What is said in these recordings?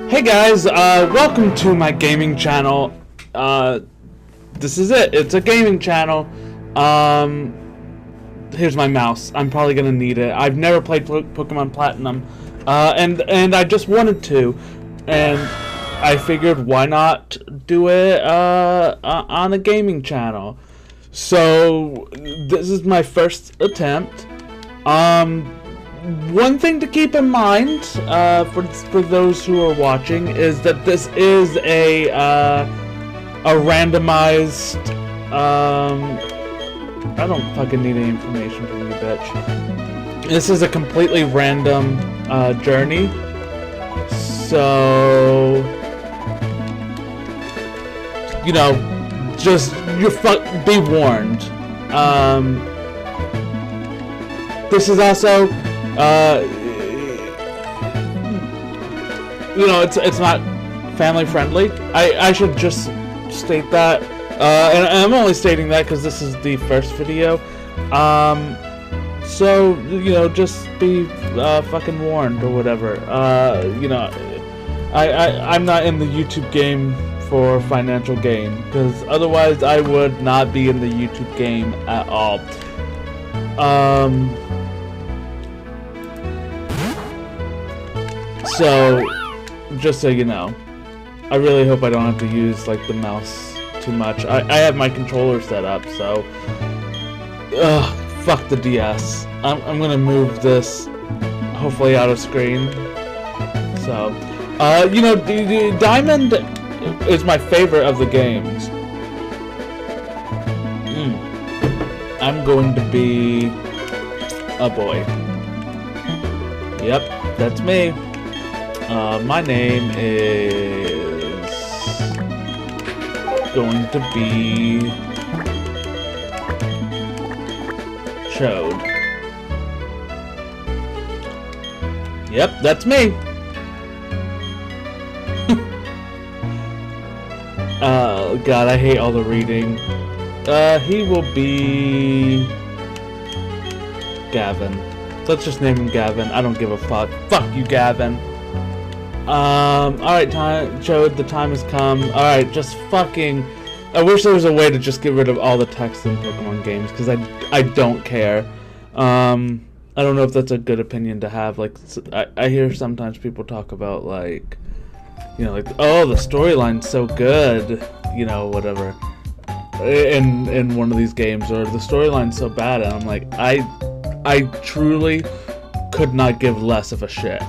Hey guys, welcome to my gaming channel. This is it. It's a gaming channel. Here's my mouse. I'm probably gonna need it. I've never played Pokemon Platinum, and I just wanted to, and I figured why not do it on a gaming channel. So this is my first attempt. One thing to keep in mind for those who are watching is that this is a randomized. I don't fucking need any information from you, bitch. This is a completely random journey. So you know, just be warned. This is also. You know, it's not family friendly. I should just state that, and I'm only stating that because this is the first video. So you know, just be fucking warned or whatever. You know, I'm not in the YouTube game for financial gain, because otherwise I would not be in the YouTube game at all. So, just so you know, I really hope I don't have to use like the mouse too much. I have my controller set up, so fuck the DS. I'm gonna move this hopefully out of screen. So, you know, Diamond is my favorite of the games. I'm going to be a boy. Yep, that's me. My name is going to be Chode. Yep, that's me. Oh god, I hate all the reading. He will be Gavin. Let's just name him Gavin. I don't give a fuck. Fuck you, Gavin. Alright, Chode, the time has come. Alright, just fucking... I wish there was a way to just get rid of all the text in Pokemon games, because I don't care. I don't know if that's a good opinion to have. Like, I hear sometimes people talk about, like, you know, like, oh, the storyline's so good, you know, whatever, in one of these games, or the storyline's so bad, and I'm like, I truly could not give less of a shit.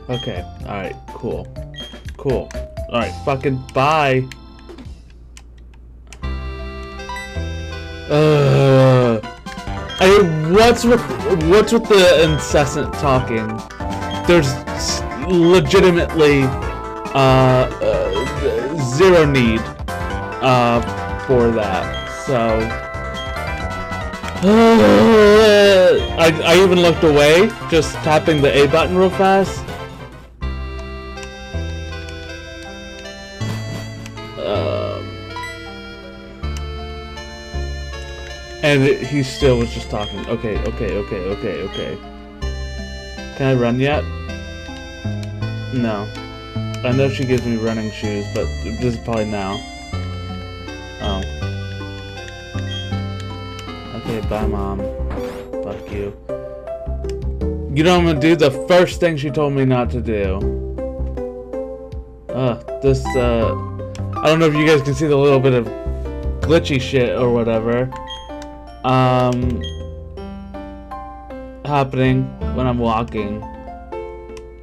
Okay, alright, cool. Cool. Alright, fucking bye. What's with the incessant talking? There's legitimately zero need for that. So I even looked away, just tapping the A button real fast. And he still was just talking. Okay. Can I run yet? No. I know she gives me running shoes, but this is probably now. Oh. Okay, bye, Mom. Fuck you. You know what I'm gonna do? The first thing she told me not to do. This, I don't know if you guys can see the little bit of glitchy shit or whatever. Happening when I'm walking.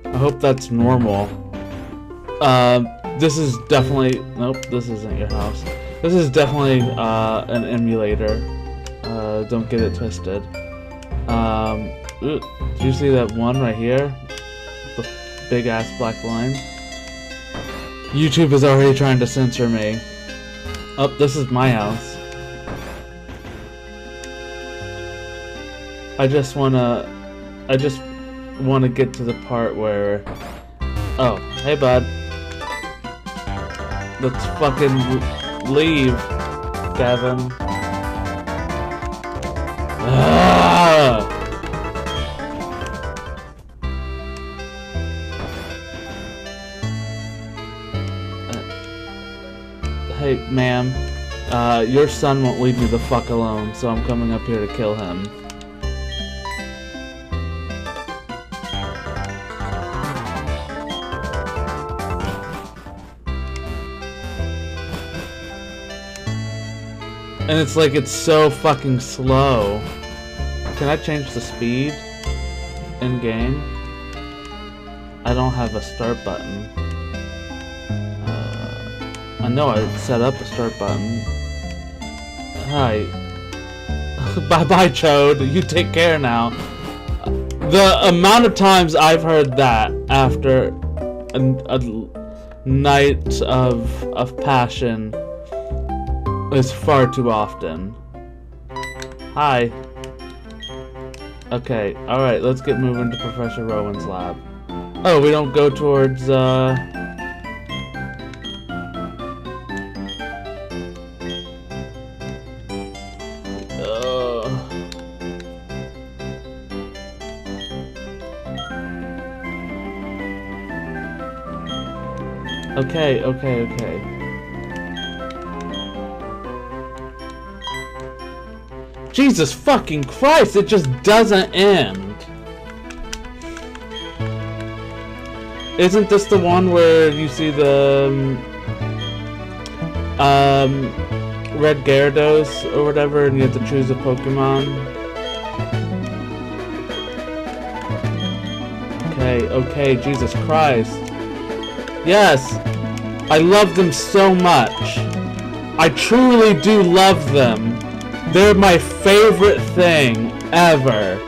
I hope that's normal. This is definitely... Nope, this isn't your house. This is definitely, an emulator. Don't get it twisted. Do you see that one right here? The big-ass black line? YouTube is already trying to censor me. Oh, this is my house. I just wanna get to the part where... Oh, hey bud. Let's fucking leave, Gavin. hey, ma'am, your son won't leave me the fuck alone, so I'm coming up here to kill him. And it's like, it's so fucking slow. Can I change the speed in game? I don't have a start button. I know I set up a start button. Hi. Bye-bye, Chode. You take care now. The amount of times I've heard that after a night of passion is far too often. Hi. Okay, alright, let's get moving to Professor Rowan's lab. Oh, we don't go towards, Okay. Jesus fucking Christ, it just doesn't end. Isn't this the one where you see the red Gyarados or whatever and you have to choose a Pokemon? Okay, Jesus Christ. Yes, I love them so much. I truly do love them. They're my favorite thing ever.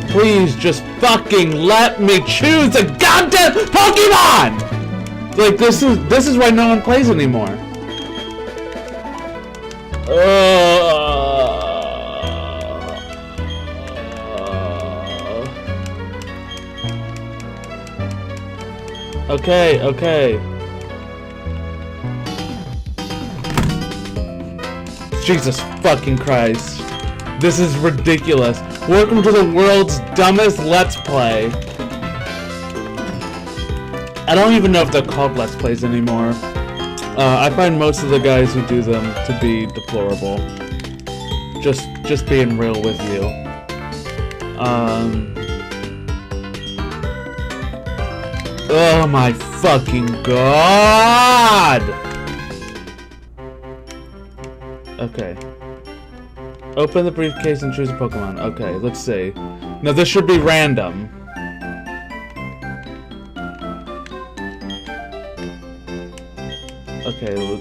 Please just fucking let me choose a goddamn Pokemon! Like, this is why no one plays anymore. Okay. Jesus fucking Christ. This is ridiculous. Welcome to the world's dumbest Let's Play. I don't even know if they're called Let's Plays anymore. I find most of the guys who do them to be deplorable. Just being real with you. Oh my fucking god! Okay. Open the briefcase and choose a Pokemon. Okay, let's see. Now this should be random. Okay.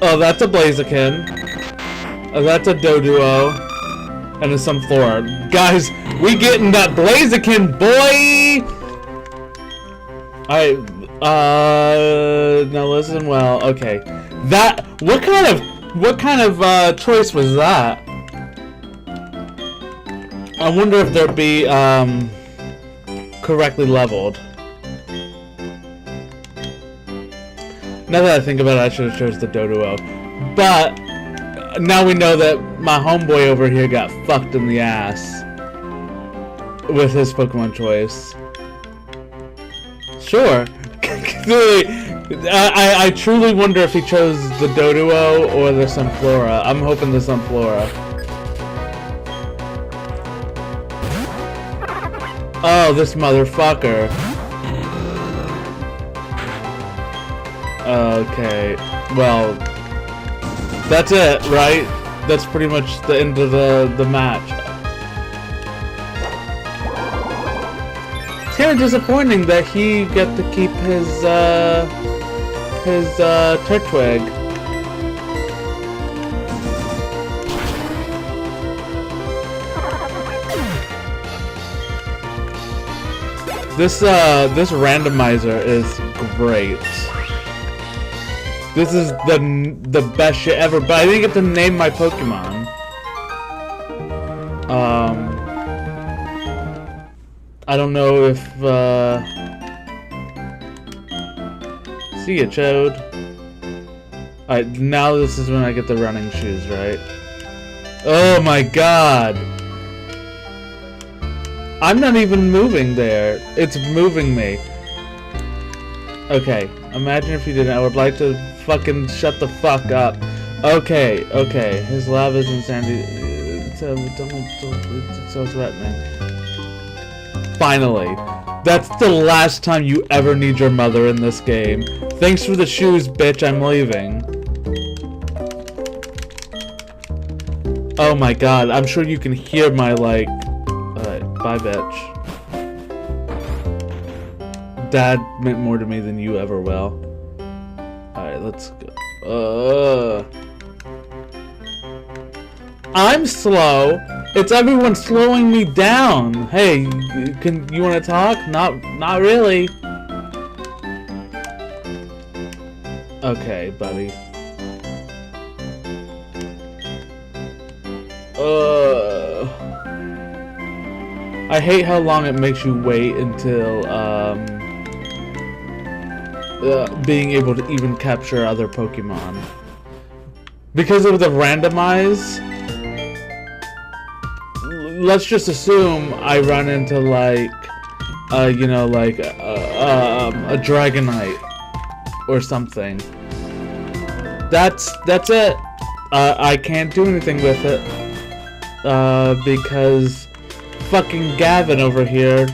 Oh, that's a Blaziken. Oh, that's a Doduo. And some Sunflora. Guys, we getting that Blaziken, boy! Alright. Now listen well. Okay, that what kind of choice was that? I wonder if they'd be correctly leveled. Now that I think about it, I should have chose the Doduo. But now we know that my homeboy over here got fucked in the ass with his Pokemon choice. Sure. I truly wonder if he chose the Doduo or the Sunflora. I'm hoping the Sunflora. Oh, this motherfucker. Okay, well, that's it, right? That's pretty much the end of the match. It's kind of disappointing that he got to keep his Turtwig. This randomizer is great. This is the best shit ever, but I didn't get to name my Pokemon. I don't know if, see ya, Chode. Alright, now this is when I get the running shoes, right? Oh my god! I'm not even moving there. It's moving me. Okay, imagine if you didn't. I would like to fucking shut the fuck up. Okay, okay. His love is insanity. So threatening. Finally. That's the last time you ever need your mother in this game. Thanks for the shoes, bitch. I'm leaving. Oh my god. I'm sure you can hear my, like... Alright, bye, bitch. Dad meant more to me than you ever will. Alright, let's go. I'm slow. It's everyone slowing me down. Hey, you want to talk? Not really. Okay, buddy. I hate how long it makes you wait until being able to even capture other Pokemon. Because of the randomize, let's just assume I run into like, you know, like a Dragonite or something. That's it. I can't do anything with it because fucking Gavin over here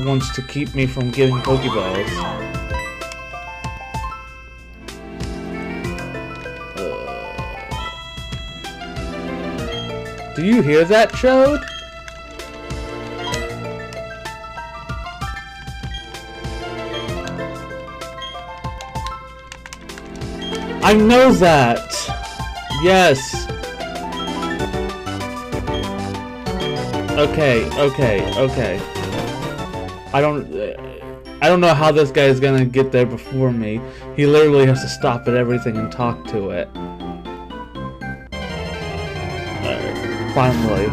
wants to keep me from getting Pokeballs. Do you hear that, Chode? I know that! Yes! Okay. I don't know how this guy is gonna get there before me. He literally has to stop at everything and talk to it. Finally.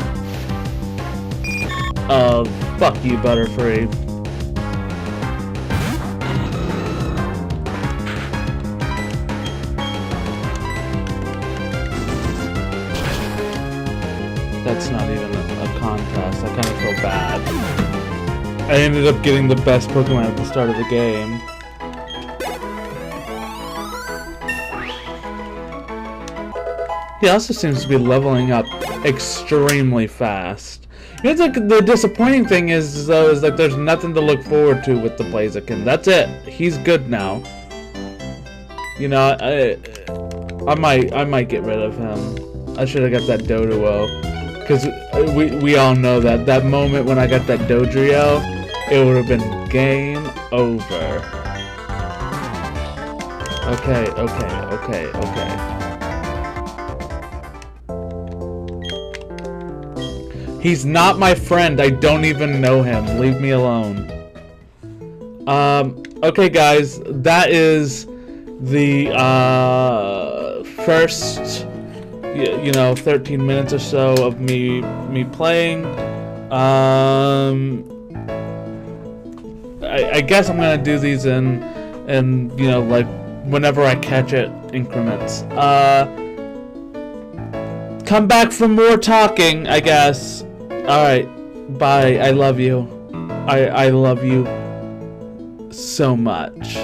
Fuck you, Butterfree. That's not even a contest. I kind of feel bad. I ended up getting the best Pokemon at the start of the game. He also seems to be leveling up extremely fast. You know, like, the disappointing thing is though, is that there's nothing to look forward to with the Blaziken. That's it. He's good now. You know, I might get rid of him. I should have got that Doduo, because we all know that moment when I got that Dodrio, it would have been game over. Okay. He's not my friend. I don't even know him. Leave me alone. Okay, guys. That is the first, you know, 13 minutes or so of me playing. I guess I'm gonna do these in you know, like whenever I catch it, increments. Come back for more talking, I guess. Alright, bye. I love you. I love you so much.